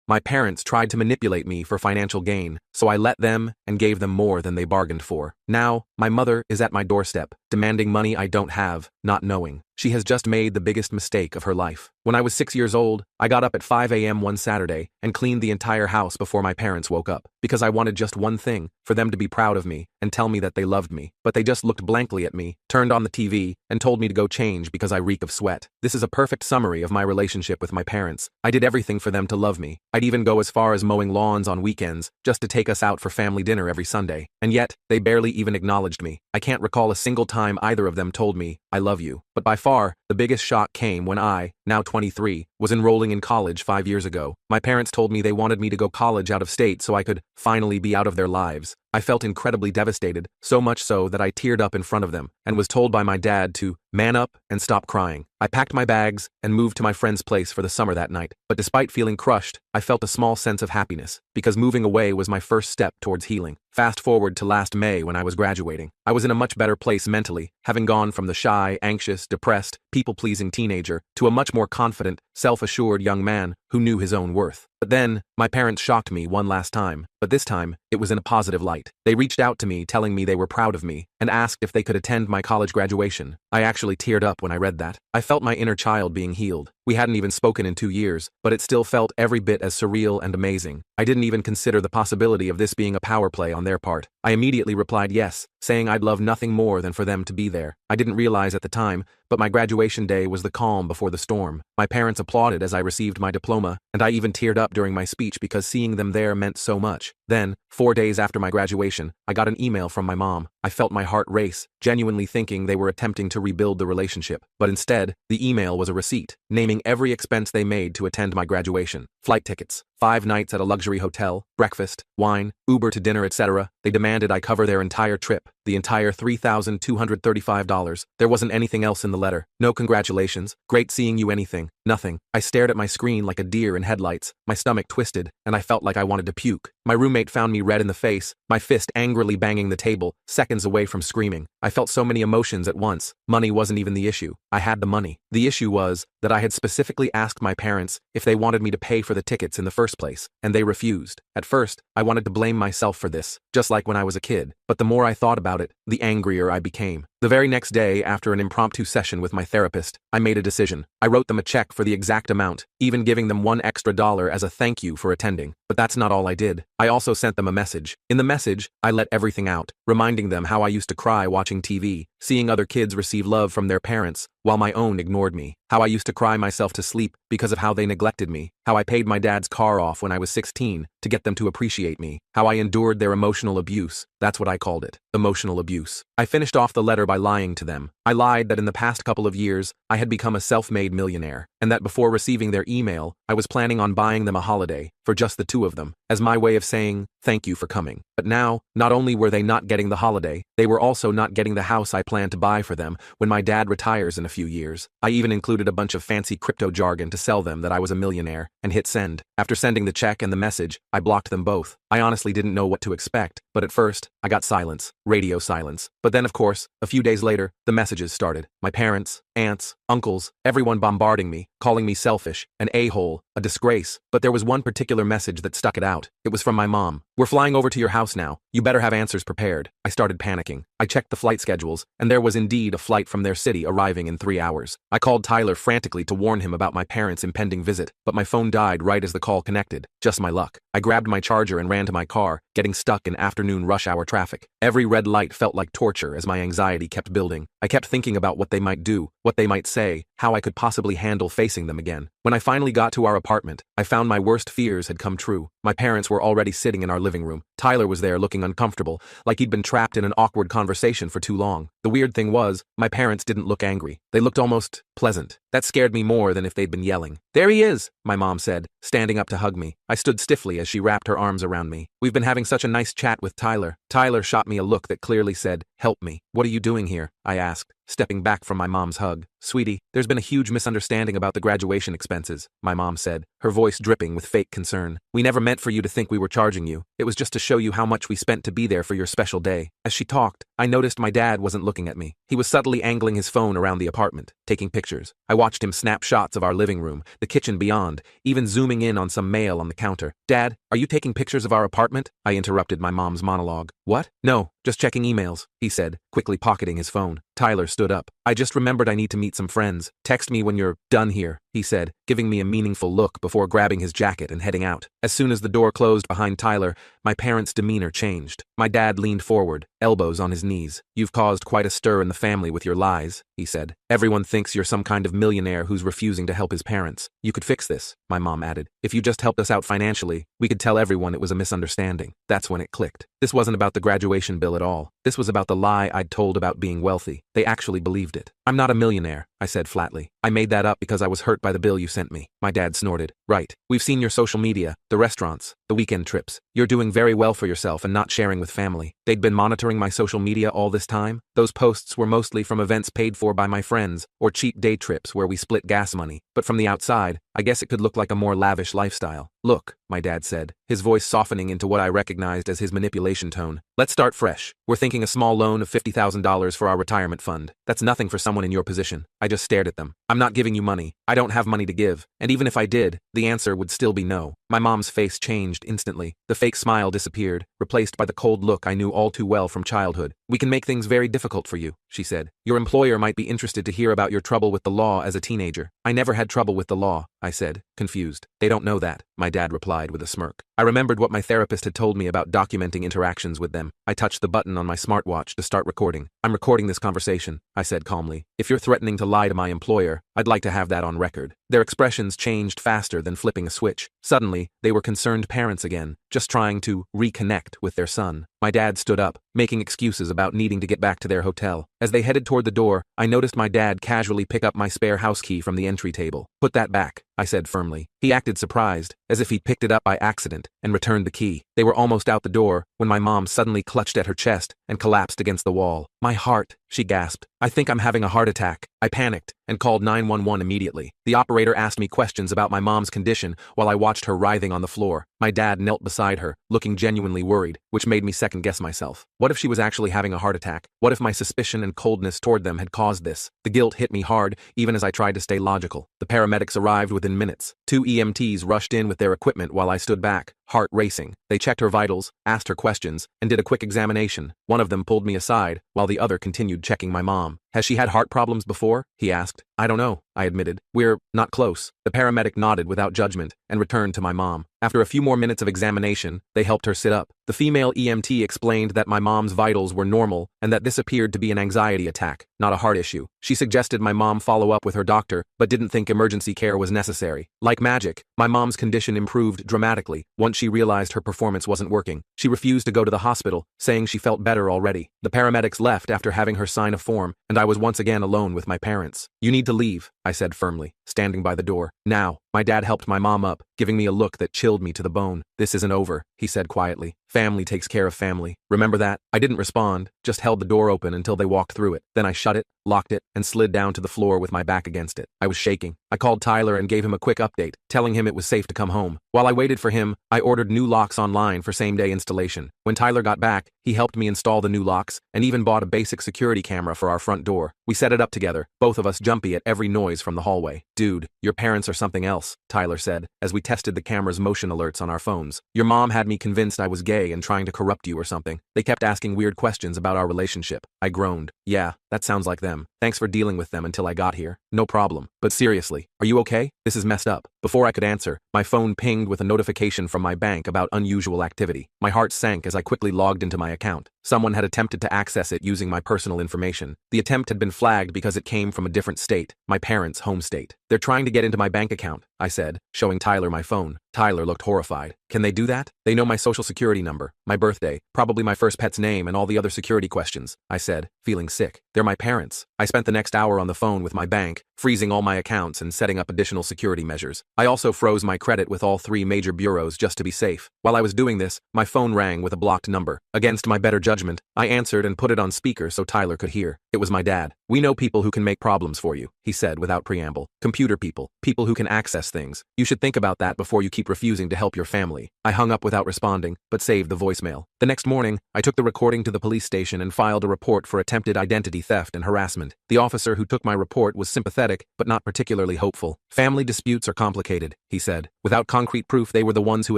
My parents tried to manipulate me for financial gain, so I let them and gave them more than they bargained for. Now, my mother is at my doorstep, demanding money I don't have, not knowing. She has just made the biggest mistake of her life. When I was 6 years old, I got up at 5 a.m. one Saturday and cleaned the entire house before my parents woke up, because I wanted just one thing, for them to be proud of me and tell me that they loved me. But they just looked blankly at me, turned on the TV, and told me to go change because I reek of sweat. This is a perfect summary of my relationship with my parents. I did everything for them to love me. I'd even go as far as mowing lawns on weekends, just to take us out for family dinner every Sunday. And yet, they barely even acknowledged me. I can't recall a single time either of them told me, "I love you." But by far, the biggest shock came when I, now 23, was enrolling in college 5 years ago. My parents told me they wanted me to go college out of state so I could finally be out of their lives. I felt incredibly devastated, so much so that I teared up in front of them and was told by my dad to man up and stop crying. I packed my bags and moved to my friend's place for the summer that night. But despite feeling crushed, I felt a small sense of happiness, because moving away was my first step towards healing. Fast forward to last May when I was graduating. I was in a much better place mentally, having gone from the shy, anxious, depressed, people-pleasing teenager to a much more confident, self-assured young man who knew his own worth. But then, my parents shocked me one last time, but this time, it was in a positive light. They reached out to me telling me they were proud of me and asked if they could attend my college graduation. I actually teared up when I read that. I felt my inner child being healed. We hadn't even spoken in 2 years, but it still felt every bit as surreal and amazing. I didn't even consider the possibility of this being a power play on their part. I immediately replied yes, saying I'd love nothing more than for them to be there. I didn't realize at the time, but my graduation day was the calm before the storm. My parents applauded as I received my diploma, and I even teared up during my speech because seeing them there meant so much. Then, 4 days after my graduation, I got an email from my mom. I felt my heart race, genuinely thinking they were attempting to rebuild the relationship. But instead, the email was a receipt, naming every expense they made to attend my graduation. Flight tickets, 5 nights at a luxury hotel, breakfast, wine, Uber to dinner, etc. They demanded I cover their entire trip, the entire $3,235. There wasn't anything else in the letter. No congratulations, great seeing you, anything. Nothing. I stared at my screen like a deer in headlights. My stomach twisted, and I felt like I wanted to puke. My roommate found me red in the face, my fist angrily banging the table, seconds away from screaming. I felt so many emotions at once. Money wasn't even the issue. I had the money. The issue was that I had specifically asked my parents if they wanted me to pay for the tickets in the first place, and they refused. At first, I wanted to blame myself for this, just like when I was a kid. But the more I thought about it, the angrier I became. The very next day, after an impromptu session with my therapist, I made a decision. I wrote them a check for the exact amount, even giving them $1 extra as a thank you for attending. But that's not all I did. I also sent them a message. In the message, I let everything out, reminding them how I used to cry watching TV, seeing other kids receive love from their parents, while my own ignored me. How I used to cry myself to sleep because of how they neglected me. How I paid my dad's car off when I was 16 to get them to appreciate me. How I endured their emotional abuse. That's what I called it. Emotional abuse. I finished off the letter by lying to them. I lied that in the past couple of years, I had become a self-made millionaire, and that before receiving their email, I was planning on buying them a holiday, for just the two of them, as my way of saying, thank you for coming. But now, not only were they not getting the holiday, they were also not getting the house I planned to buy for them when my dad retires in a few years. I even included a bunch of fancy crypto jargon to sell them that I was a millionaire, and hit send. After sending the check and the message, I blocked them both. I honestly didn't know what to expect, but at first, I got silence, radio silence. But then, of course, a few days later, the messages started. My parents, aunts, uncles, everyone bombarding me, calling me selfish, an a-hole, a disgrace. But there was one particular message that stuck it out. It was from my mom. "We're flying over to your house now. You better have answers prepared." I started panicking. I checked the flight schedules, and there was indeed a flight from their city arriving in 3 hours. I called Tyler frantically to warn him about my parents' impending visit, but my phone died right as the call connected. Just my luck. I grabbed my charger and ran to my car, getting stuck in afternoon rush hour traffic. Every red light felt like torture as my anxiety kept building. I kept thinking about what they might do, what they might say, how I could possibly handle facing them again. When I finally got to our apartment, I found my worst fears had come true. My parents were already sitting in our living room. Tyler was there looking uncomfortable, like he'd been trapped in an awkward conversation for too long. The weird thing was, my parents didn't look angry. They looked almost pleasant. That scared me more than if they'd been yelling. "There he is," my mom said, standing up to hug me. I stood stiffly as she wrapped her arms around me. "We've been having such a nice chat with Tyler." Tyler shot me a look that clearly said, "Help me. What are you doing here?" I asked, stepping back from my mom's hug. Sweetie, there's been a huge misunderstanding about the graduation expenses, my mom said, her voice dripping with fake concern. We never meant for you to think we were charging you. It was just to show you how much we spent to be there for your special day. As she talked, I noticed my dad wasn't looking at me. He was subtly angling his phone around the apartment, taking pictures. I watched him snap shots of our living room, the kitchen beyond, even zooming in on some mail on the counter. Dad, are you taking pictures of our apartment? I interrupted my mom's monologue. What? No, just checking emails, he said, quickly pocketing his phone. Tyler stood up. I just remembered I need to meet some friends. Text me when you're done here, he said, giving me a meaningful look before grabbing his jacket and heading out. As soon as the door closed behind Tyler, my parents' demeanor changed. My dad leaned forward, elbows on his knees. You've caused quite a stir in the family with your lies, he said. Everyone thinks you're some kind of millionaire who's refusing to help his parents. You could fix this, my mom added. If you just helped us out financially, we could tell everyone it was a misunderstanding. That's when it clicked. This wasn't about the graduation bill at all. This was about the lie I'd told about being wealthy. They actually believed it. I'm not a millionaire, I said flatly. I made that up because I was hurt by the bill you sent me. My dad snorted. Right. We've seen your social media, the restaurants, the weekend trips. You're doing very well for yourself and not sharing with family. They'd been monitoring my social media all this time. Those posts were mostly from events paid for by my friends or cheap day trips where we split gas money. But from the outside, I guess it could look like a more lavish lifestyle. Look, my dad said, his voice softening into what I recognized as his manipulation tone. Let's start fresh. We're thinking a small loan of $50,000 for our retirement fund. That's nothing for someone in your position. I just stared at them. I'm not giving you money. I don't have money to give. And even if I did, the answer would still be no. My mom's face changed instantly. The fake smile disappeared, replaced by the cold look I knew all too well from childhood. We can make things very difficult for you, she said. Your employer might be interested to hear about your trouble with the law as a teenager. I never had trouble with the law, I said, confused. They don't know that, my dad replied with a smirk. I remembered what my therapist had told me about documenting interactions with them. I touched the button on my smartwatch to start recording. I'm recording this conversation, I said calmly. If you're threatening to lie to my employer, I'd like to have that on record. Their expressions changed faster than flipping a switch. Suddenly, they were concerned parents again, just trying to reconnect with their son. My dad stood up, making excuses about needing to get back to their hotel. As they headed toward the door, I noticed my dad casually pick up my spare house key from the entry table. Put that back, I said firmly. He acted surprised, as if he'd picked it up by accident, and returned the key. They were almost out the door when my mom suddenly clutched at her chest and collapsed against the wall. My heart, she gasped. I think I'm having a heart attack. I panicked and called 911 immediately. The operator asked me questions about my mom's condition while I watched her writhing on the floor. My dad knelt beside her, looking genuinely worried, which made me second-guess myself. What if she was actually having a heart attack? What if my suspicion and coldness toward them had caused this? The guilt hit me hard, even as I tried to stay logical. The paramedics arrived within minutes. 2 EMTs rushed in with their equipment while I stood back, heart racing. They checked her vitals, asked her questions, and did a quick examination. One of them pulled me aside, while the other continued checking my mom. Has she had heart problems before? He asked. I don't know, I admitted. We're not close. The paramedic nodded without judgment and returned to my mom. After a few more minutes of examination, they helped her sit up. The female EMT explained that my mom's vitals were normal and that this appeared to be an anxiety attack, not a heart issue. She suggested my mom follow up with her doctor, but didn't think emergency care was necessary. Like magic, my mom's condition improved dramatically once she realized her performance wasn't working. She refused to go to the hospital, saying she felt better already. The paramedics left after having her sign a form, and I was once again alone with my parents. You need to leave, I said firmly, standing by the door. Now. My dad helped my mom up, giving me a look that chilled me to the bone. This isn't over, he said quietly. Family takes care of family. Remember that? I didn't respond, just held the door open until they walked through it. Then I shut it, locked it, and slid down to the floor with my back against it. I was shaking. I called Tyler and gave him a quick update, telling him it was safe to come home. While I waited for him, I ordered new locks online for same-day installation. When Tyler got back, he helped me install the new locks and even bought a basic security camera for our front door. We set it up together, both of us jumpy at every noise from the hallway. Dude, your parents are something else, Tyler said, as we tested the camera's motion alerts on our phones. Your mom had me convinced I was gay and trying to corrupt you or something. They kept asking weird questions about our relationship. I groaned. Yeah, that sounds like them. Thanks for dealing with them until I got here. No problem. But seriously, are you okay? This is messed up. Before I could answer, my phone pinged with a notification from my bank about unusual activity. My heart sank as I quickly logged into my account. Someone had attempted to access it using my personal information. The attempt had been flagged because it came from a different state, my parents' home state. They're trying to get into my bank account, I said, showing Tyler my phone. Tyler looked horrified. Can they do that? They know my social security number, my birthday, probably my first pet's name and all the other security questions, I said, feeling sick. They're my parents. I spent the next hour on the phone with my bank, freezing all my accounts and setting up additional security measures. I also froze my credit with all 3 major bureaus just to be safe. While I was doing this, my phone rang with a blocked number. Against my better judgment, I answered and put it on speaker so Tyler could hear. It was my dad. "We know people who can make problems for you," he said without preamble. "Computer people, people who can access things. You should think about that before you keep refusing to help your family." I hung up without responding, but saved the voicemail. The next morning, I took the recording to the police station and filed a report for attempted identity theft and harassment. The officer who took my report was sympathetic, but not particularly hopeful. "Family disputes are complicated," he said. "Without concrete proof they were the ones who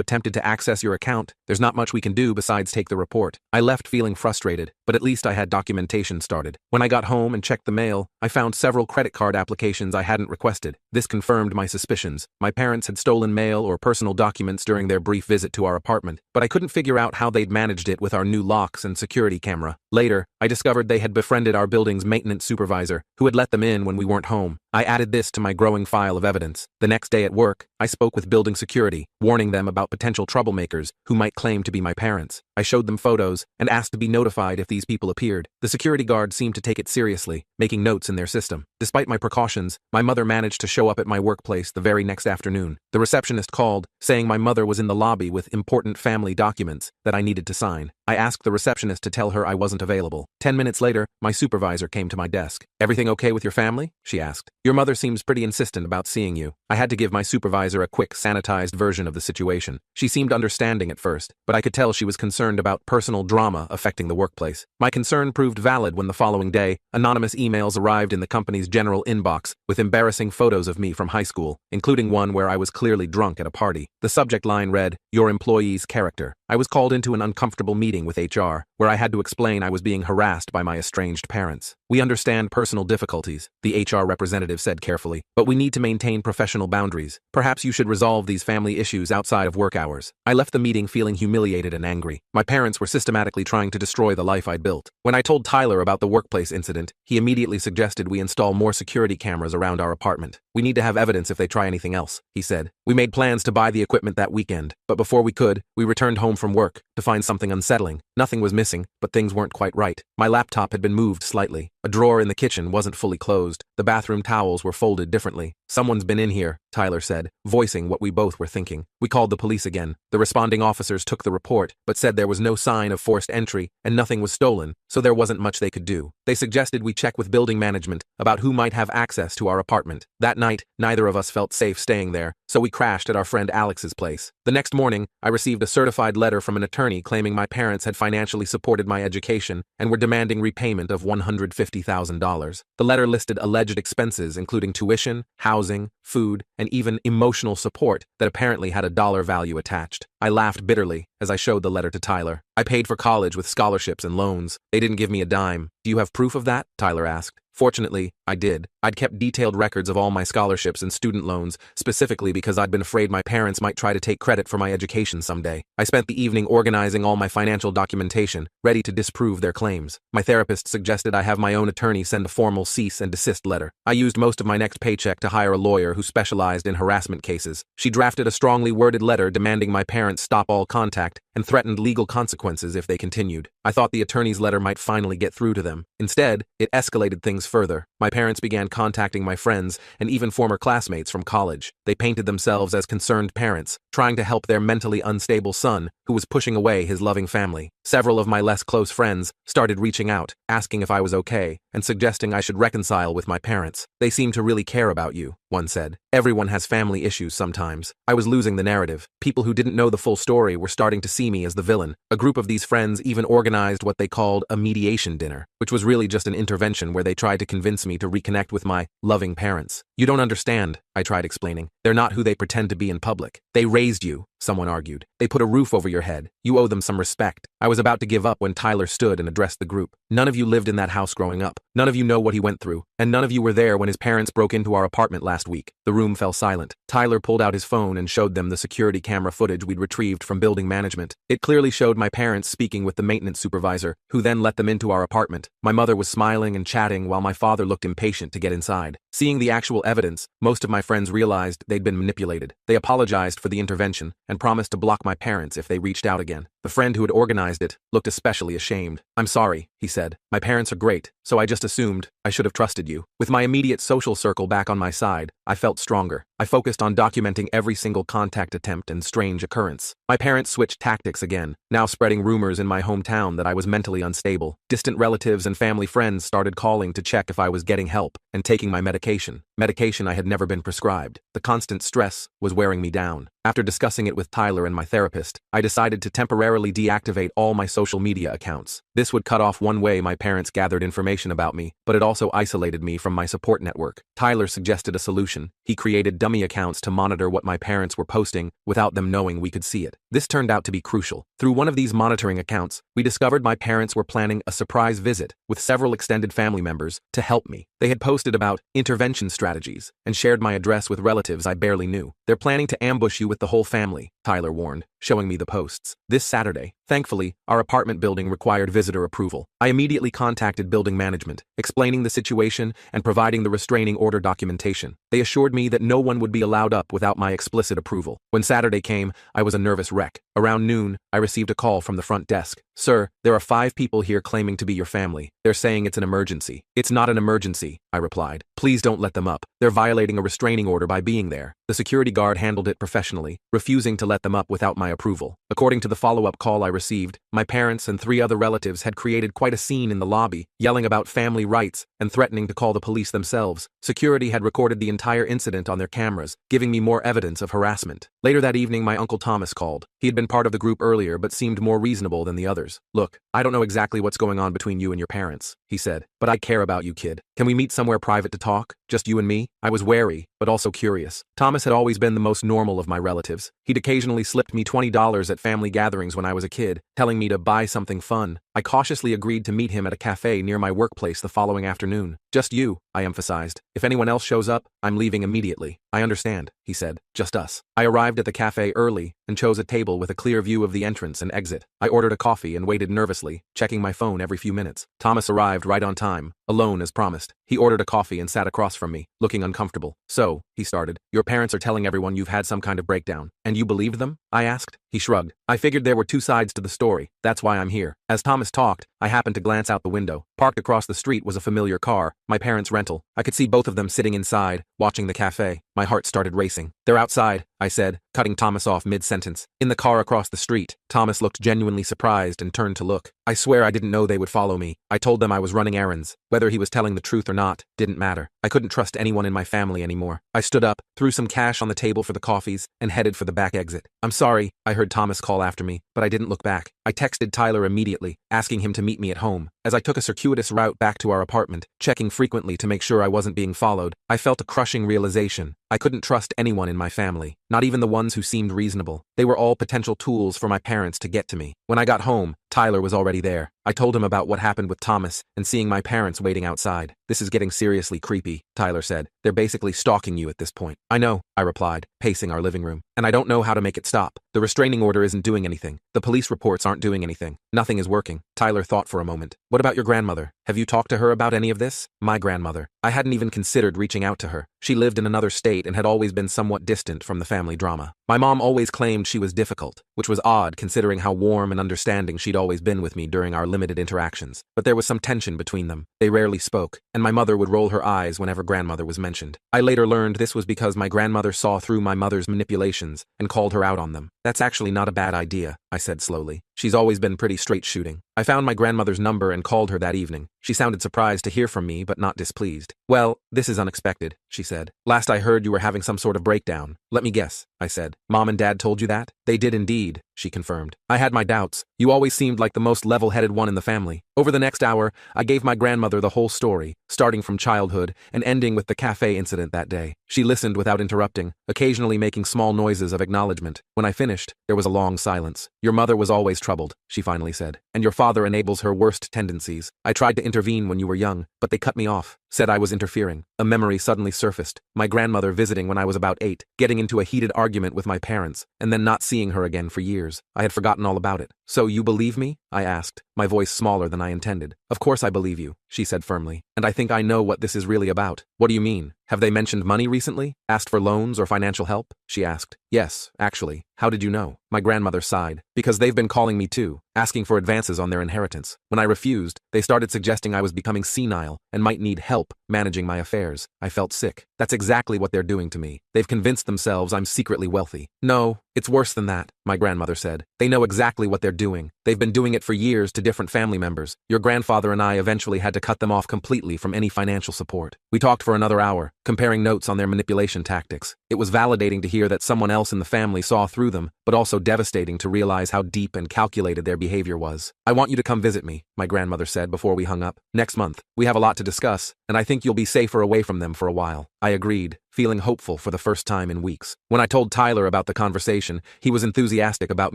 attempted to access your account, there's not much we can do besides take the report." I left feeling frustrated, but at least I had documentation started. When I got home and checked the mail, I found several credit card applications I hadn't requested. This confirmed my suspicions. My parents had stolen mail or personal documents during their brief visit to our apartment, but I couldn't figure out how they'd managed it with our new locks and security camera. Later, I discovered they had befriended our building's maintenance supervisor, who had let them in when we weren't home. I added this to my growing file of evidence. The next day at work, I spoke with building security, warning them about potential troublemakers who might claim to be my parents. I showed them photos and asked to be notified if these people appeared. The security guard seemed to take it seriously, making notes in their system. Despite my precautions, my mother managed to show up at my workplace the very next afternoon. The receptionist called, saying my mother was in the lobby with important family documents that I needed to sign. I asked the receptionist to tell her I wasn't available. 10 minutes later, my supervisor came to my desk. "Everything okay with your family?" she asked. "Your mother seems pretty insistent about seeing you." I had to give my supervisor a quick, sanitized version of the situation. She seemed understanding at first, but I could tell she was concerned about personal drama affecting the workplace. My concern proved valid when the following day, anonymous emails arrived in the company's general inbox with embarrassing photos of me from high school, including one where I was clearly drunk at a party. The subject line read, "Your employee's character." I was called into an uncomfortable meeting with HR, where I had to explain I was being harassed by my estranged parents. "We understand personal difficulties," the HR representative said carefully, "but we need to maintain professional boundaries. Perhaps you should resolve these family issues outside of work hours." I left the meeting feeling humiliated and angry. My parents were systematically trying to destroy the life I'd built. When I told Tyler about the workplace incident, he immediately suggested we install more security cameras around our apartment. "We need to have evidence if they try anything else," he said. We made plans to buy the equipment that weekend, but before we could, we returned home from work to find something unsettling. Nothing was missing, but things weren't quite right. My laptop had been moved slightly. A drawer in the kitchen wasn't fully closed. The bathroom towels were folded differently. "Someone's been in here," Tyler said, voicing what we both were thinking. We called the police again. The responding officers took the report, but said there was no sign of forced entry and nothing was stolen, so there wasn't much they could do. They suggested we check with building management about who might have access to our apartment. That night, neither of us felt safe staying there, so we crashed at our friend Alex's place. The next morning, I received a certified letter from an attorney claiming my parents had financially supported my education and were demanding repayment of $150,000. The letter listed alleged expenses including tuition, housing, food, and even emotional support that apparently had a dollar value attached. I laughed bitterly as I showed the letter to Tyler. "I paid for college with scholarships and loans. They didn't give me a dime. Do you have proof of that?" Tyler asked. Fortunately, I did. I'd kept detailed records of all my scholarships and student loans, specifically because I'd been afraid my parents might try to take credit for my education someday. I spent the evening organizing all my financial documentation, ready to disprove their claims. My therapist suggested I have my own attorney send a formal cease and desist letter. I used most of my next paycheck to hire a lawyer who specialized in harassment cases. She drafted a strongly worded letter demanding my parents stop all contact and threatened legal consequences if they continued. I thought the attorney's letter might finally get through to them. Instead, it escalated things further. My parents began contacting my friends and even former classmates from college. They painted themselves as concerned parents, trying to help their mentally unstable son who was pushing away his loving family. Several of my less close friends started reaching out, asking if I was okay, and suggesting I should reconcile with my parents. "They seem to really care about you," one said. "Everyone has family issues sometimes." I was losing the narrative. People who didn't know the full story were starting to see me as the villain. A group of these friends even organized what they called a mediation dinner, which was really just an intervention where they tried to convince me to reconnect with my loving parents. "You don't understand," I tried explaining. "They're not who they pretend to be in public. They raised you," someone argued. "They put a roof over your head. You owe them some respect." I was about to give up when Tyler stood and addressed the group. "None of you lived in that house growing up. None of you know what he went through. And none of you were there when his parents broke into our apartment last week." The room fell silent. Tyler pulled out his phone and showed them the security camera footage we'd retrieved from building management. It clearly showed my parents speaking with the maintenance supervisor, who then let them into our apartment. My mother was smiling and chatting while my father looked impatient to get inside. Seeing the actual evidence, most of my friends realized they'd been manipulated. They apologized for the intervention and promised to block my parents if they reached out again. The friend who had organized it looked especially ashamed. "I'm sorry," he said. "My parents are great, so I just assumed I should have trusted you." With my immediate social circle back on my side, I felt stronger. I focused on documenting every single contact attempt and strange occurrence. My parents switched tactics again, now spreading rumors in my hometown that I was mentally unstable. Distant relatives and family friends started calling to check if I was getting help and taking my medication. Medication I had never been prescribed. The constant stress was wearing me down. After discussing it with Tyler and my therapist, I decided to temporarily deactivate all my social media accounts. This would cut off one way my parents gathered information about me, but it also isolated me from my support network. Tyler suggested a solution. He created dummy accounts to monitor what my parents were posting without them knowing we could see it. This turned out to be crucial. Through one of these monitoring accounts, we discovered my parents were planning a surprise visit with several extended family members to help me. They had posted about intervention strategies and shared my address with relatives I barely knew. "They're planning to ambush you with the whole family," Tyler warned, showing me the posts. "This Saturday." Thankfully, our apartment building required visitor approval. I immediately contacted building management, explaining the situation and providing the restraining order documentation. They assured me that no one would be allowed up without my explicit approval. When Saturday came, I was a nervous wreck. Around noon, I received a call from the front desk. "Sir, there are 5 people here claiming to be your family. They're saying it's an emergency." "It's not an emergency," I replied. "Please don't let them up. They're violating a restraining order by being there." The security guard handled it professionally, refusing to let them up without my approval. According to the follow-up call I received, my parents and 3 other relatives had created quite a scene in the lobby, yelling about family rights and threatening to call the police themselves. Security had recorded the entire incident on their cameras, giving me more evidence of harassment. Later that evening, my Uncle Thomas called. He had been part of the group earlier but seemed more reasonable than the others. "Look, I don't know exactly what's going on between you and your parents," he said, "but I care about you, kid. Can we meet somewhere private to talk? Just you and me?" I was wary, but also curious. Thomas had always been the most normal of my relatives. He'd occasionally slipped me $20 at family gatherings when I was a kid, telling me to buy something fun. I cautiously agreed to meet him at a cafe near my workplace the following afternoon. "Just you," I emphasized. "If anyone else shows up, I'm leaving immediately." "I understand," he said. "Just us." I arrived at the cafe early and chose a table with a clear view of the entrance and exit. I ordered a coffee and waited nervously, checking my phone every few minutes. Thomas arrived right on time, alone as promised. He ordered a coffee and sat across from me, looking uncomfortable. "So," he started, "your parents are telling everyone you've had some kind of breakdown, and you believed them?" I asked. He shrugged. "I figured there were 2 sides to the story. That's why I'm here." As Thomas talked, I happened to glance out the window. Parked across the street was a familiar car, my parents' rental. I could see both of them sitting inside, watching the cafe. My heart started racing. "They're outside," I said, cutting Thomas off mid-sentence. "In the car across the street." Thomas looked genuinely surprised and turned to look. "I swear I didn't know they would follow me. I told them I was running errands. Whether he was telling the truth or not didn't matter. I couldn't trust anyone in my family anymore." I stood up, threw some cash on the table for the coffees, and headed for the back exit. "I'm sorry," I heard Thomas call after me, but I didn't look back. I texted Tyler immediately, asking him to meet me at home. As I took a circuitous route back to our apartment, checking frequently to make sure I wasn't being followed, I felt a crushing realization. I couldn't trust anyone in my family, not even the ones who seemed reasonable. They were all potential tools for my parents to get to me. When I got home, Tyler was already there. I told him about what happened with Thomas and seeing my parents waiting outside. "This is getting seriously creepy," Tyler said. "They're basically stalking you at this point." "I know," I replied, pacing our living room. "And I don't know how to make it stop. The restraining order isn't doing anything. The police reports aren't doing anything. Nothing is working." Tyler thought for a moment. "What about your grandmother? Have you talked to her about any of this?" "My grandmother. I hadn't even considered reaching out to her. She lived in another state and had always been somewhat distant from the family drama. My mom always claimed she was difficult, which was odd considering how warm and understanding she'd always been with me during our limited interactions. But there was some tension between them. They rarely spoke, and my mother would roll her eyes whenever grandmother was mentioned. I later learned this was because my grandmother saw through my mother's manipulations and called her out on them. "That's actually not a bad idea," I said slowly. "She's always been pretty straight shooting." I found my grandmother's number and called her that evening. She sounded surprised to hear from me, but not displeased. "Well, this is unexpected," she said. "Last I heard you were having some sort of breakdown." "Let me guess," I said. "Mom and Dad told you that?" "They did indeed," she confirmed. "I had my doubts. You always seemed like the most level-headed one in the family." Over the next hour, I gave my grandmother the whole story, starting from childhood and ending with the cafe incident that day. She listened without interrupting, occasionally making small noises of acknowledgement. When I finished, there was a long silence. "Your mother was always troubled," she finally said, "and your father enables her worst tendencies. I tried to intervene when you were young, but they cut me off, said I was interfering." A memory suddenly surfaced. My grandmother visiting when I was about 8, getting into a heated argument with my parents, and then not seeing her again for years. I had forgotten all about it. "So you believe me?" I asked, my voice smaller than I intended. "Of course I believe you," she said firmly. And I think I know what this is really about. What do you mean? Have they mentioned money recently? Asked for loans or financial help? She asked. Yes, actually. How did you know? My grandmother sighed. Because they've been calling me too, asking for advances on their inheritance. When I refused, they started suggesting I was becoming senile and might need help managing my affairs. I felt sick. That's exactly what they're doing to me. They've convinced themselves I'm secretly wealthy. No, it's worse than that, my grandmother said. They know exactly what they're doing. They've been doing it for years to different family members. Your grandfather and I eventually had to cut them off completely from any financial support. We talked for another hour, comparing notes on their manipulation tactics. It was validating to hear that someone else in the family saw through them, but also devastating to realize how deep and calculated their behavior was. I want you to come visit me, my grandmother said before we hung up. Next month. We have a lot to discuss, and I think you'll be safer away from them for a while. I agreed, feeling hopeful for the first time in weeks. When I told Tyler about the conversation, he was enthusiastic about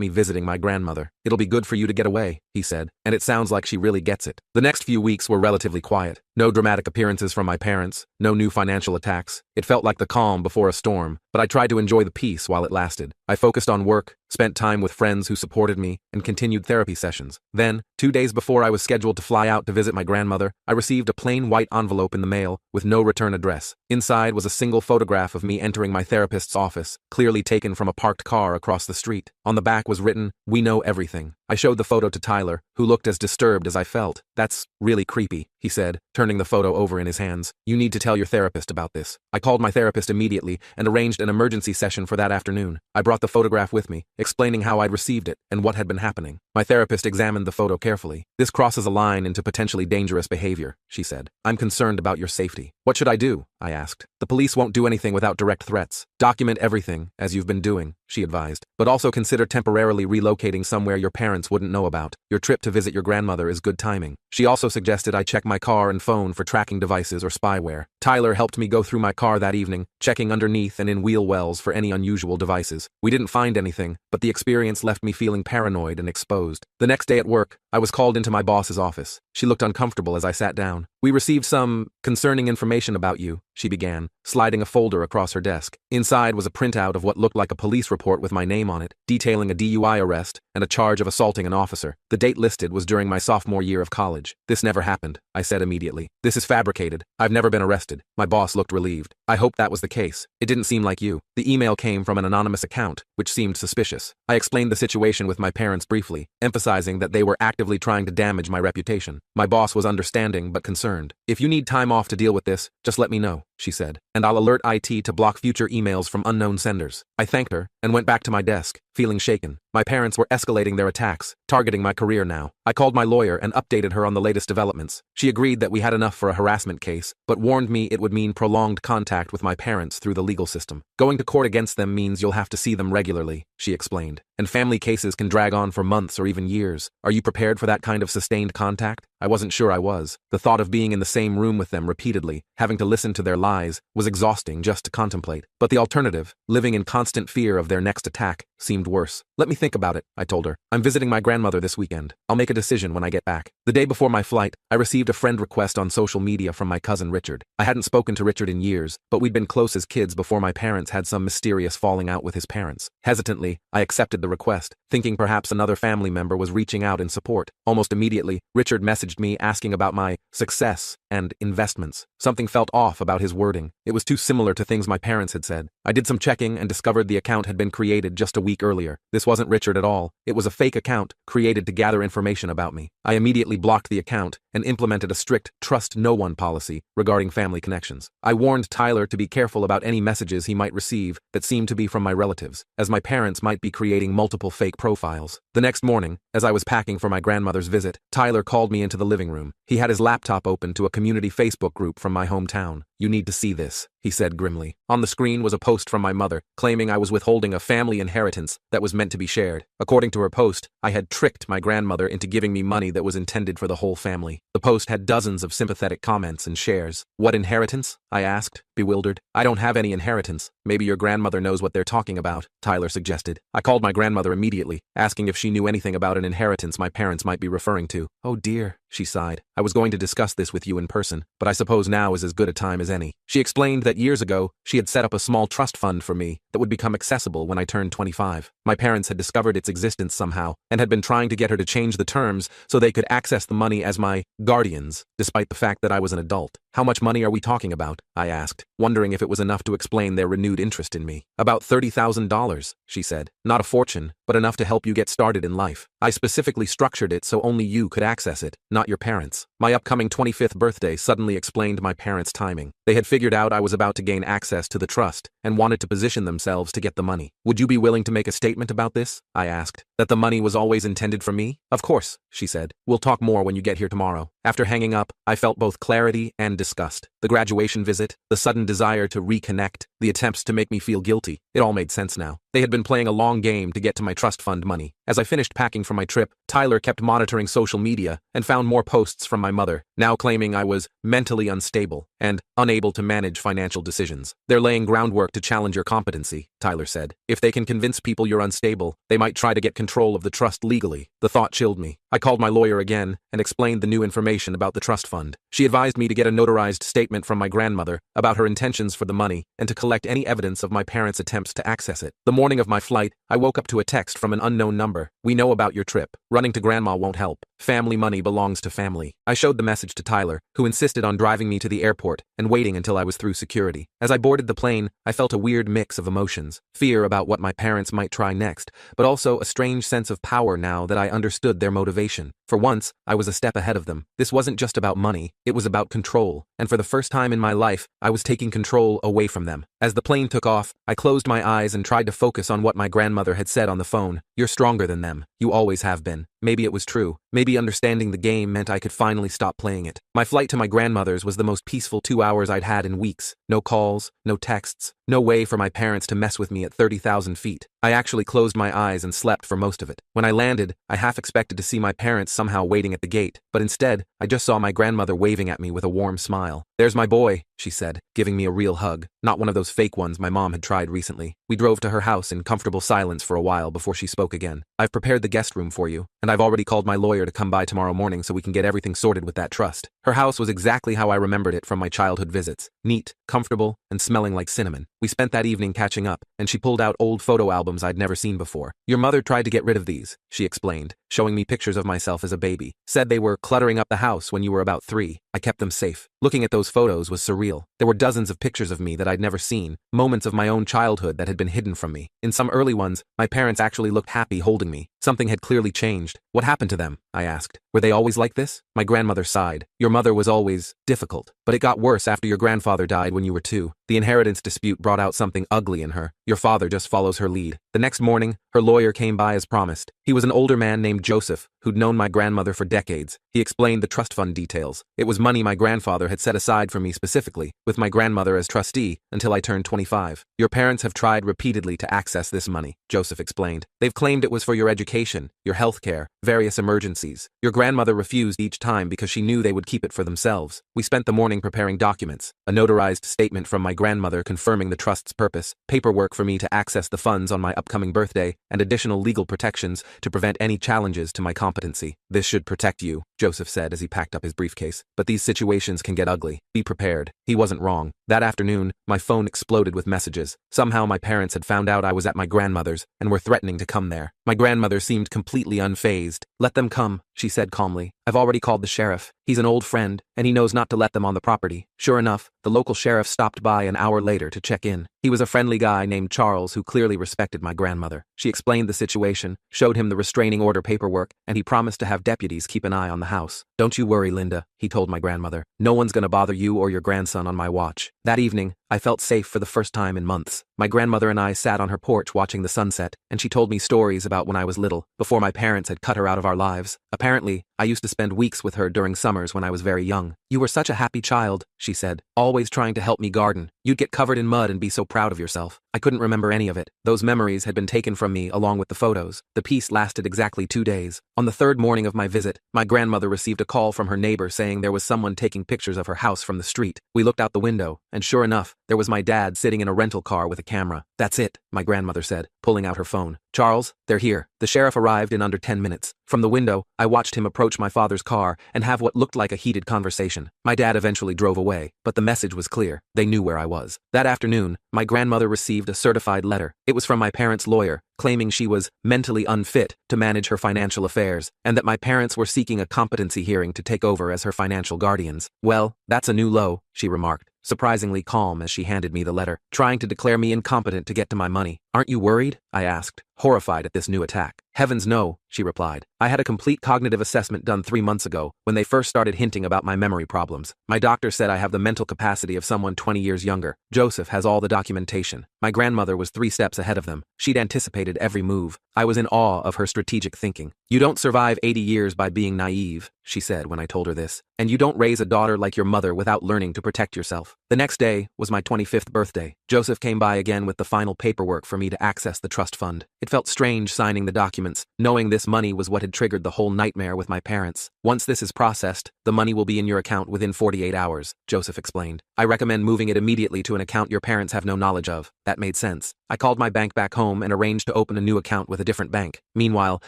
me visiting my grandmother. It'll be good for you to get away, he said, and it sounds like she really gets it. The next few weeks were relatively quiet. No dramatic appearances from my parents, no new financial attacks. It felt like the calm before a storm, but I tried to enjoy the peace while it lasted. I focused on work, spent time with friends who supported me, and continued therapy sessions. Then, 2 days before I was scheduled to fly out to visit my grandmother, I received a plain white envelope in the mail with no return address. Inside was a single photograph of me entering my therapist's office, clearly taken from a parked car across the street. On the back was written, "We know everything." I showed the photo to Tyler, who looked as disturbed as I felt. "That's really creepy," he said, turning the photo over in his hands. "You need to tell your therapist about this." I called my therapist immediately and arranged an emergency session for that afternoon. I brought the photograph with me, explaining how I'd received it and what had been happening. My therapist examined the photo carefully. "This crosses a line into potentially dangerous behavior," she said. "I'm concerned about your safety." "What should I do?" I asked. "The police won't do anything without direct threats. Document everything, as you've been doing," she advised. "But also consider temporarily relocating somewhere your parents wouldn't know about. Your trip to visit your grandmother is good timing." She also suggested I check my car and phone for tracking devices or spyware. Tyler helped me go through my car that evening, checking underneath and in wheel wells for any unusual devices. We didn't find anything, but the experience left me feeling paranoid and exposed. The next day at work, I was called into my boss's office. She looked uncomfortable as I sat down. "We received some concerning information about you," she began, sliding a folder across her desk. Inside was a printout of what looked like a police report with my name on it, detailing a DUI arrest and a charge of assaulting an officer. The date listed was during my sophomore year of college. "This never happened," I said immediately. "This is fabricated. I've never been arrested." My boss looked relieved. "I hope that was the case. It didn't seem like you." The email came from an anonymous account, which seemed suspicious. I explained the situation with my parents briefly, emphasizing that they were actively trying to damage my reputation. My boss was understanding but concerned. "If you need time off to deal with this, just let me know," she said, "and I'll alert IT to block future emails from unknown senders." I thanked her and went back to my desk, feeling shaken. My parents were escalating their attacks, targeting my career now. I called my lawyer and updated her on the latest developments. She agreed that we had enough for a harassment case, but warned me it would mean prolonged contact with my parents through the legal system. "Going to court against them means you'll have to see them regularly," she explained, "and family cases can drag on for months or even years. Are you prepared for that kind of sustained contact?" I wasn't sure I was. The thought of being in the same room with them repeatedly, having to listen to their lies, was exhausting just to contemplate. But the alternative, living in constant fear of their next attack, seemed worse. "Let me think about it," I told her. "I'm visiting my grandmother this weekend. I'll make a decision when I get back." The day before my flight, I received a friend request on social media from my cousin Richard. I hadn't spoken to Richard in years, but we'd been close as kids before my parents had some mysterious falling out with his parents. Hesitantly, I accepted the request, thinking perhaps another family member was reaching out in support. Almost immediately, Richard messaged me asking about my success and investments. Something felt off about his wording. It was too similar to things my parents had said. I did some checking and discovered the account had been created just a week earlier. This wasn't Richard at all. It was a fake account created to gather information about me. I immediately blocked the account and implemented a strict trust no one policy regarding family connections. I warned Tyler to be careful about any messages he might receive that seemed to be from my relatives, as my parents might be creating multiple fake profiles. The next morning, as I was packing for my grandmother's visit, Tyler called me into the living room. He had his laptop open to a community Facebook group from my hometown. "You need to see this," he said grimly. On the screen was a post from my mother, claiming I was withholding a family inheritance that was meant to be shared. According to her post, I had tricked my grandmother into giving me money that was intended for the whole family. The post had dozens of sympathetic comments and shares. "What inheritance?" I asked, bewildered. "I don't have any inheritance. Maybe your grandmother knows what they're talking about," Tyler suggested. I called my grandmother immediately, asking if she knew anything about an inheritance my parents might be referring to. "Oh dear," she sighed. "I was going to discuss this with you in person, but I suppose now is as good a time as as any. She explained that years ago, she had set up a small trust fund for me that would become accessible when I turned 25. My parents had discovered its existence somehow and had been trying to get her to change the terms so they could access the money as my guardians, despite the fact that I was an adult. How much money are we talking about? I asked, wondering if it was enough to explain their renewed interest in me. About $30,000, she said. Not a fortune, but enough to help you get started in life. I specifically structured it so only you could access it, not your parents. My upcoming 25th birthday suddenly explained my parents' timing. They had figured out I was about to gain access to the trust and wanted to position themselves to get the money. Would you be willing to make a statement about this? I asked. That the money was always intended for me? Of course, she said. We'll talk more when you get here tomorrow. After hanging up, I felt both clarity and disgust. The graduation visit, the sudden desire to reconnect, the attempts to make me feel guilty. It all made sense now. They had been playing a long game to get to my trust fund money. As I finished packing for my trip, Tyler kept monitoring social media and found more posts from my mother, now claiming I was mentally unstable and unable to manage financial decisions. They're laying groundwork to challenge your competency, Tyler said. If they can convince people you're unstable, they might try to get control of the trust legally. The thought chilled me. I called my lawyer again and explained the new information about the trust fund. She advised me to get a notarized statement from my grandmother about her intentions for the money and to collect any evidence of my parents' attempts to access it. The morning of my flight, I woke up to a text from an unknown number. We know about your trip. Running to grandma won't help. Family money belongs to family. I showed the message to Tyler, who insisted on driving me to the airport and waiting until I was through security. As I boarded the plane, I felt a weird mix of emotions. Fear about what my parents might try next, but also a strange sense of power now that I understood their motivation. For once, I was a step ahead of them. This wasn't just about money, it was about control, and for the first time in my life, I was taking control away from them. As the plane took off, I closed my eyes and tried to focus on what my grandmother had said on the phone. You're stronger than them. You always have been. Maybe it was true. Maybe understanding the game meant I could finally stop playing it. My flight to my grandmother's was the most peaceful 2 hours I'd had in weeks. No calls, no texts, no way for my parents to mess with me at 30,000 feet. I actually closed my eyes and slept for most of it. When I landed, I half expected to see my parents somehow waiting at the gate, but instead, I just saw my grandmother waving at me with a warm smile. There's my boy, she said, giving me a real hug, not one of those fake ones my mom had tried recently. We drove to her house in comfortable silence for a while before she spoke again. I've prepared the guest room for you, and I've already called my lawyer to come by tomorrow morning so we can get everything sorted with that trust. Her house was exactly how I remembered it from my childhood visits. Neat, comfortable, and smelling like cinnamon. We spent that evening catching up, and she pulled out old photo albums I'd never seen before. Your mother tried to get rid of these, she explained, showing me pictures of myself as a baby. Said they were cluttering up the house when you were about 3. I kept them safe. Looking at those photos was surreal. There were dozens of pictures of me that I'd never seen, moments of my own childhood that had been hidden from me. In some early ones, my parents actually looked happy holding me. Something had clearly changed. What happened to them? I asked. Were they always like this? My grandmother sighed. Your mother was always difficult, but it got worse after your grandfather died when you were 2. The inheritance dispute brought out something ugly in her. Your father just follows her lead. The next morning, her lawyer came by as promised. He was an older man named Joseph, who'd known my grandmother for decades. He explained the trust fund details. It was money my grandfather had set aside for me specifically, with my grandmother as trustee, until I turned 25. Your parents have tried repeatedly to access this money, Joseph explained. They've claimed it was for your education, your health care, various emergencies. Your grandmother refused each time because she knew they would keep it for themselves. We spent the morning preparing documents, a notarized statement from my grandmother confirming the trust's purpose, paperwork for me to access the funds on my upcoming birthday, and additional legal protections to prevent any challenges to my competency. This should protect you, Joseph said as he packed up his briefcase. But these situations can get ugly. Be prepared. He wasn't wrong. That afternoon, my phone exploded with messages. Somehow my parents had found out I was at my grandmother's and were threatening to come there. My grandmother seemed completely unfazed. Let them come, she said calmly. I've already called the sheriff. He's an old friend, and he knows not to let them on the property. Sure enough, the local sheriff stopped by an hour later to check in. He was a friendly guy named Charles who clearly respected my grandmother. She explained the situation, showed him the restraining order paperwork, and he promised to have deputies keep an eye on the house. Don't you worry, Linda, he told my grandmother. No one's gonna bother you or your grandson on my watch. That evening, I felt safe for the first time in months. My grandmother and I sat on her porch watching the sunset, and she told me stories about when I was little, before my parents had cut her out of our lives. Apparently, I used to spend weeks with her during summers when I was very young. You were such a happy child, she said, always trying to help me garden. You'd get covered in mud and be so proud of yourself. I couldn't remember any of it. Those memories had been taken from me along with the photos. The peace lasted exactly 2 days. On the 3rd morning of my visit, my grandmother received a call from her neighbor saying there was someone taking pictures of her house from the street. We looked out the window, and sure enough, there was my dad sitting in a rental car with a camera. That's it, my grandmother said, pulling out her phone. Charles, they're here. The sheriff arrived in under 10 minutes. From the window, I watched him approach my father's car and have what looked like a heated conversation. My dad eventually drove away, but the message was clear. They knew where I was. That afternoon, my grandmother received a certified letter. It was from my parents' lawyer, claiming she was mentally unfit to manage her financial affairs, and that my parents were seeking a competency hearing to take over as her financial guardians. Well, that's a new low, she remarked, surprisingly calm as she handed me the letter, trying to declare me incompetent to get to my money. Aren't you worried? I asked, horrified at this new attack. Heavens no, she replied. I had a complete cognitive assessment done 3 months ago when they first started hinting about my memory problems. My doctor said I have the mental capacity of someone 20 years younger. Joseph has all the documentation. My grandmother was 3 steps ahead of them. She'd anticipated every move. I was in awe of her strategic thinking. You don't survive 80 years by being naive, she said when I told her this, and you don't raise a daughter like your mother without learning to protect yourself. The next day was my 25th birthday. Joseph came by again with the final paperwork for me to access the trust fund. It felt strange signing the documents, knowing this money was what had triggered the whole nightmare with my parents. Once this is processed, the money will be in your account within 48 hours, Joseph explained. I recommend moving it immediately to an account your parents have no knowledge of. That made sense. I called my bank back home and arranged to open a new account with a different bank. Meanwhile,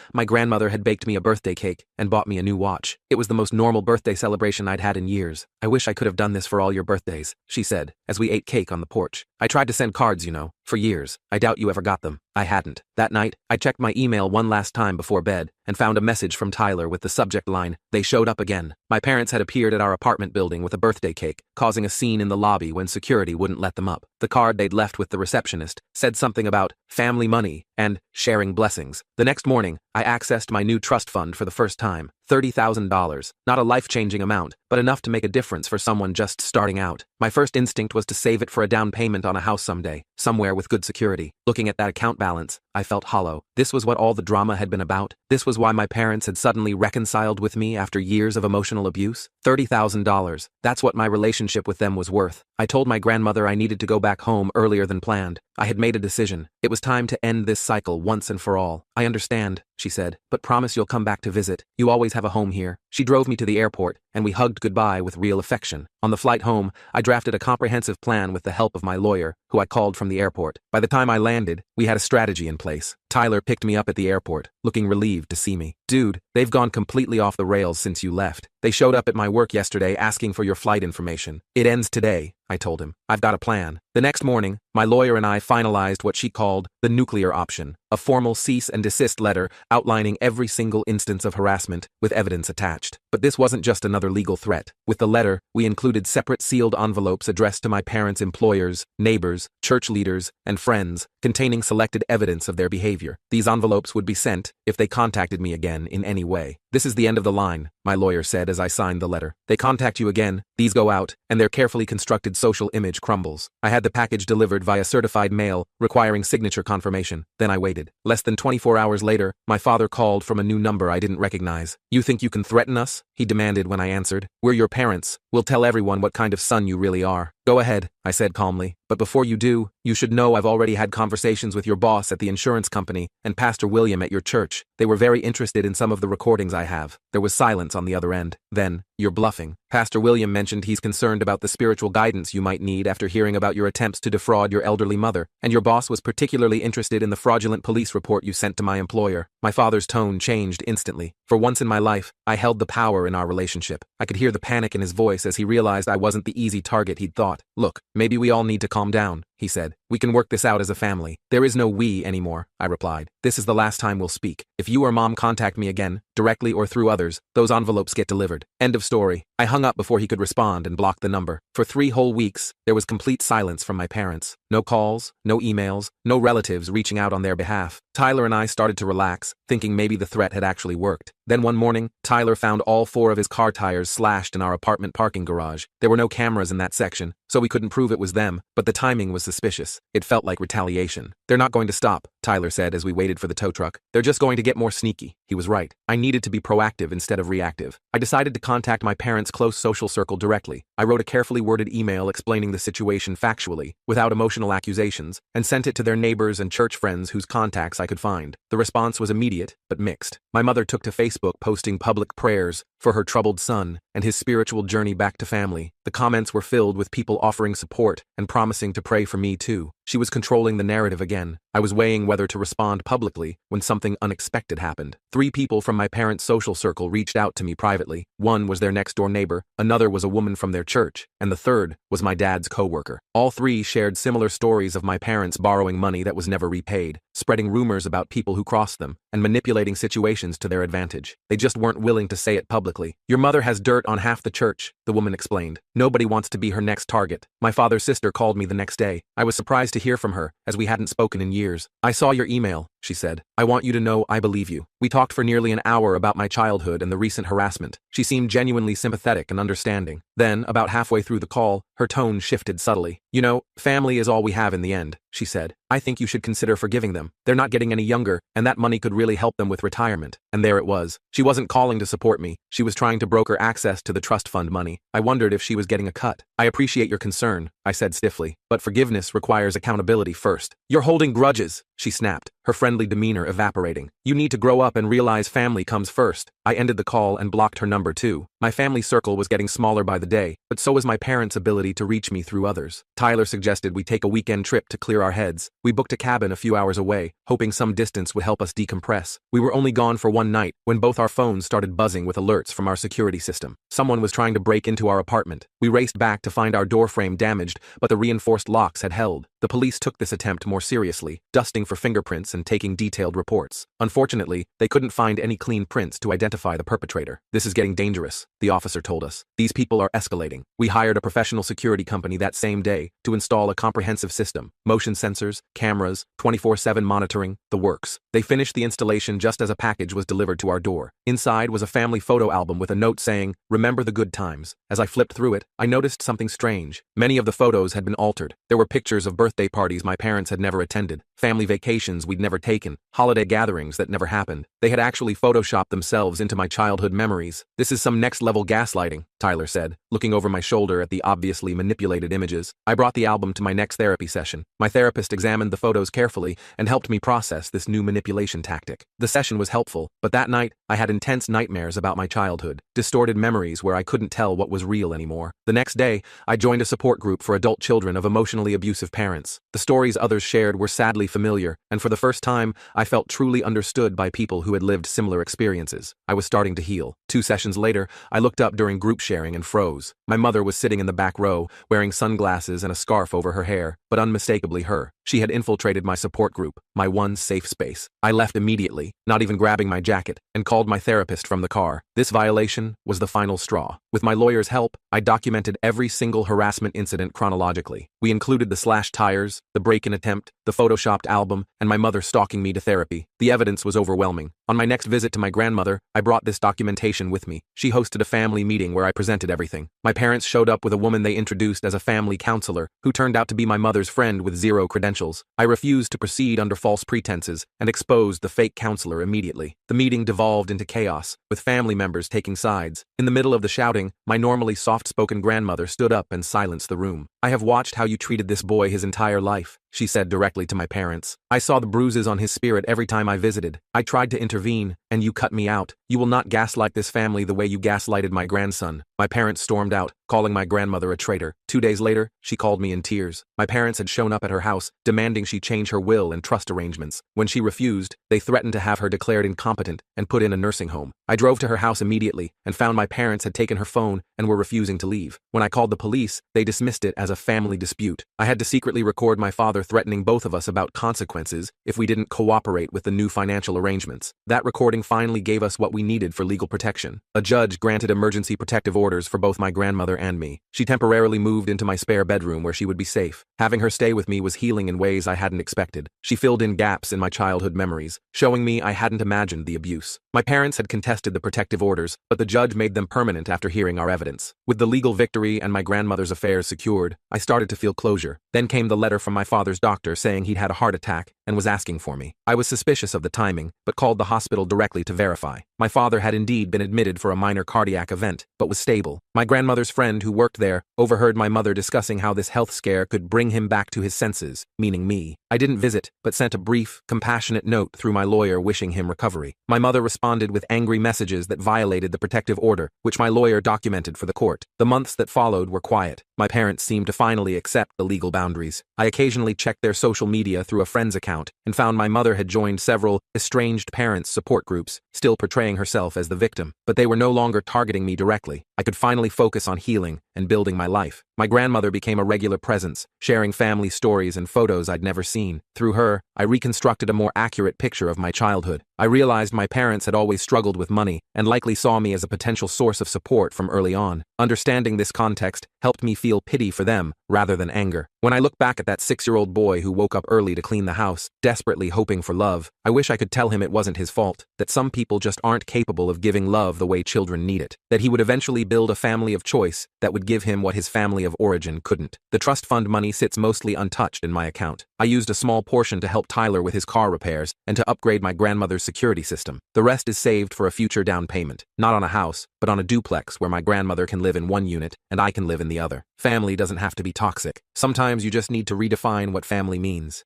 my grandmother had baked me a birthday cake and bought me a new watch. It was the most normal birthday celebration I'd had in years. I wish I could have done this for all your birthdays, she said, as we ate cake on the porch. I tried to send cards, for years. I doubt you ever got them. I hadn't. That night, I checked my email one last time before bed and found a message from Tyler with the subject line, "They showed up again." My parents had appeared at our apartment building with a birthday cake, causing a scene in the lobby when security wouldn't let them up. The card they'd left with the receptionist said something about family money and sharing blessings. The next morning, I accessed my new trust fund for the first time. $30,000. Not a life-changing amount, but enough to make a difference for someone just starting out. My first instinct was to save it for a down payment on a house someday, somewhere with good security. Looking at that account balance, I felt hollow. This was what all the drama had been about. This was why my parents had suddenly reconciled with me after years of emotional abuse. $30,000. That's what my relationship with them was worth. I told my grandmother I needed to go back home earlier than planned. I had made a decision. It was time to end this cycle once and for all. I understand, she said, but promise you'll come back to visit. You always have a home here. She drove me to the airport, and we hugged goodbye with real affection. On the flight home, I drafted a comprehensive plan with the help of my lawyer, who I called from the airport. By the time I landed, we had a strategy in place. Tyler picked me up at the airport, looking relieved to see me. "Dude, they've gone completely off the rails since you left. They showed up at my work yesterday asking for your flight information. It ends today," I told him. "I've got a plan." The next morning, my lawyer and I finalized what she called the nuclear option, a formal cease and desist letter outlining every single instance of harassment with evidence attached. But this wasn't just another legal threat. With the letter, we included separate sealed envelopes addressed to my parents' employers, neighbors, church leaders, and friends, containing selected evidence of their behavior. These envelopes would be sent if they contacted me again in any way. "This is the end of the line," my lawyer said as I signed the letter. "They contact you again, these go out, and their carefully constructed social image crumbles." I had the package delivered via certified mail, requiring signature confirmation. Then I waited. Less than 24 hours later, my father called from a new number I didn't recognize. "You think you can threaten us?" he demanded when I answered. "We're your parents. We'll tell everyone what kind of son you really are." "Go ahead," I said calmly. "But before you do, you should know I've already had conversations with your boss at the insurance company and Pastor William at your church. They were very interested in some of the recordings I have." There was silence on the other end. Then, "You're bluffing. Pastor William mentioned he's concerned about the spiritual guidance you might need after hearing about your attempts to defraud your elderly mother, and your boss was particularly interested in the fraudulent police report you sent to my employer." My father's tone changed instantly. For once in my life, I held the power in our relationship. I could hear the panic in his voice as he realized I wasn't the easy target he'd thought. "Look, maybe we all need to calm down," he said. "We can work this out as a family." "There is no we anymore," I replied. "This is the last time we'll speak. If you or mom contact me again, directly or through others, those envelopes get delivered." End of story. I hung up before he could respond and blocked the number. For 3 whole weeks, there was complete silence from my parents. No calls, no emails, no relatives reaching out on their behalf. Tyler and I started to relax, thinking maybe the threat had actually worked. Then one morning, Tyler found all 4 of his car tires slashed in our apartment parking garage. There were no cameras in that section, so we couldn't prove it was them, but the timing was suspicious. It felt like retaliation. "They're not going to stop," Tyler said as we waited for the tow truck. "They're just going to get more sneaky." He was right. I needed to be proactive instead of reactive. I decided to contact my parents' close social circle directly. I wrote a carefully worded email explaining the situation factually, without emotional accusations, and sent it to their neighbors and church friends whose contacts I could find. The response was immediate, but mixed. My mother took to Facebook posting public prayers for her troubled son and his spiritual journey back to family. The The comments were filled with people offering support and promising to pray for me too. She was controlling the narrative again. I was weighing whether to respond publicly when something unexpected happened. 3 people from my parents' social circle reached out to me privately. One was their next-door neighbor, another was a woman from their church, and the third was my dad's co-worker. All 3 shared similar stories of my parents borrowing money that was never repaid, spreading rumors about people who crossed them, and manipulating situations to their advantage. They just weren't willing to say it publicly. "Your mother has dirt on half the church," the woman explained. "Nobody wants to be her next target." My father's sister called me the next day. I was surprised to hear from her, as we hadn't spoken in years. "I saw your email," she said. "I want you to know I believe you." We talked for nearly an hour about my childhood and the recent harassment. She seemed genuinely sympathetic and understanding. Then, about halfway through the call, her tone shifted subtly. "You know, family is all we have in the end," she said. "I think you should consider forgiving them. They're not getting any younger, and that money could really help them with retirement." And there it was. She wasn't calling to support me. She was trying to broker access to the trust fund money. I wondered if she was getting a cut. "I appreciate your concern," I said stiffly, "but forgiveness requires accountability first." "You're holding grudges," she snapped, her friendly demeanor evaporating. "You need to grow up and realize family comes first." I ended the call and blocked her number too. My family circle was getting smaller by the day, but so was my parents' ability to reach me through others. Tyler suggested we take a weekend trip to clear our heads. We booked a cabin a few hours away, hoping some distance would help us decompress. We were only gone for one night when both our phones started buzzing with alerts from our security system. Someone was trying to break into our apartment. We raced back to find our doorframe damaged, but the reinforced locks had held. The police took this attempt more seriously, dusting for fingerprints and taking detailed reports. Unfortunately, they couldn't find any clean prints to identify the perpetrator. "This is getting dangerous," the officer told us. "These people are escalating." We hired a professional security company that same day to install a comprehensive system: motion sensors, cameras, 24/7 monitoring, the works. They finished the installation just as a package was delivered to our door. Inside was a family photo album with a note saying, "Remember the good times." As I flipped through it, I noticed something strange. Many of the photos had been altered. There were pictures of birthday parties my parents had never attended, family vacations we'd never taken, holiday gatherings that never happened. They had actually photoshopped themselves into my childhood memories. "This is some next-level gaslighting," Tyler said, looking over my shoulder at the obviously manipulated images. I brought the album to my next therapy session. My therapist examined the photos carefully and helped me process this new manipulation tactic. The session was helpful, but that night, I had intense nightmares about my childhood, distorted memories where I couldn't tell what was real anymore. The next day, I joined a support group for adult children of emotionally abusive parents. The stories others shared were sadly familiar, and for the first time, I felt truly understood by people who had lived similar experiences. I was starting to heal. 2 sessions later, I looked up during group sharing and froze. My mother was sitting in the back row, wearing sunglasses and a scarf over her hair, but unmistakably her. She had infiltrated my support group, my one safe space. I left immediately, not even grabbing my jacket, and called my therapist from the car. This violation was the final straw. With my lawyer's help, I documented every single harassment incident chronologically. We included the slashed tires, the break-in attempt, the photoshopped album, and my mother stalking me to therapy. The evidence was overwhelming. On my next visit to my grandmother, I brought this documentation with me. She hosted a family meeting where I presented everything. My parents showed up with a woman they introduced as a family counselor, who turned out to be my mother's friend with 0 credentials. I refused to proceed under false pretenses and exposed the fake counselor immediately. The meeting devolved into chaos, with family members taking sides. In the middle of the shouting, my normally soft-spoken grandmother stood up and silenced the room. "I have watched how you treated this boy his entire life," she said directly to my parents. "I saw the bruises on his spirit every time I visited. I tried to intervene, and you cut me out. You will not gaslight this family the way you gaslighted my grandson." My parents stormed out, calling my grandmother a traitor. 2 days later, she called me in tears. My parents had shown up at her house, demanding she change her will and trust arrangements. When she refused, they threatened to have her declared incompetent and put in a nursing home. I drove to her house immediately and found my parents had taken her phone and were refusing to leave. When I called the police, they dismissed it as a family dispute. I had to secretly record my father threatening both of us about consequences if we didn't cooperate with the new financial arrangements. That recording finally gave us what we needed for legal protection. A judge granted emergency protective orders for both my grandmother and me. She temporarily moved into my spare bedroom where she would be safe. Having her stay with me was healing in ways I hadn't expected. She filled in gaps in my childhood memories, showing me I hadn't imagined the abuse. My parents had contested the protective orders, but the judge made them permanent after hearing our evidence. With the legal victory and my grandmother's affairs secured, I started to feel closure. Then came the letter from my father's doctor saying he'd had a heart attack and was asking for me. I was suspicious of the timing, but called the hospital directly to verify. My father had indeed been admitted for a minor cardiac event, but was stable. My grandmother's friend who worked there overheard my mother discussing how this health scare could bring him back to his senses, meaning me. I didn't visit, but sent a brief, compassionate note through my lawyer wishing him recovery. My mother responded with angry messages that violated the protective order, which my lawyer documented for the court. The months that followed were quiet. My parents seemed to finally accept the legal boundaries. I occasionally checked their social media through a friend's account and found my mother had joined several estranged parents support groups, still portraying herself as the victim. But they were no longer targeting me directly. I could finally focus on healing and building my life. My grandmother became a regular presence, sharing family stories and photos I'd never seen. Through her, I reconstructed a more accurate picture of my childhood. I realized my parents had always struggled with money and likely saw me as a potential source of support from early on. Understanding this context helped me feel pity for them rather than anger. When I look back at that 6-year-old boy who woke up early to clean the house, desperately hoping for love, I wish I could tell him it wasn't his fault, that some people just aren't capable of giving love the way children need it, that he would eventually build a family of choice that would give him what his family of origin couldn't. The trust fund money sits mostly untouched in my account. I used a small portion to help Tyler with his car repairs and to upgrade my grandmother's security system. The rest is saved for a future down payment, not on a house, but on a duplex where my grandmother can live in one unit and I can live in the other. Family doesn't have to be toxic. Sometimes you just need to redefine what family means.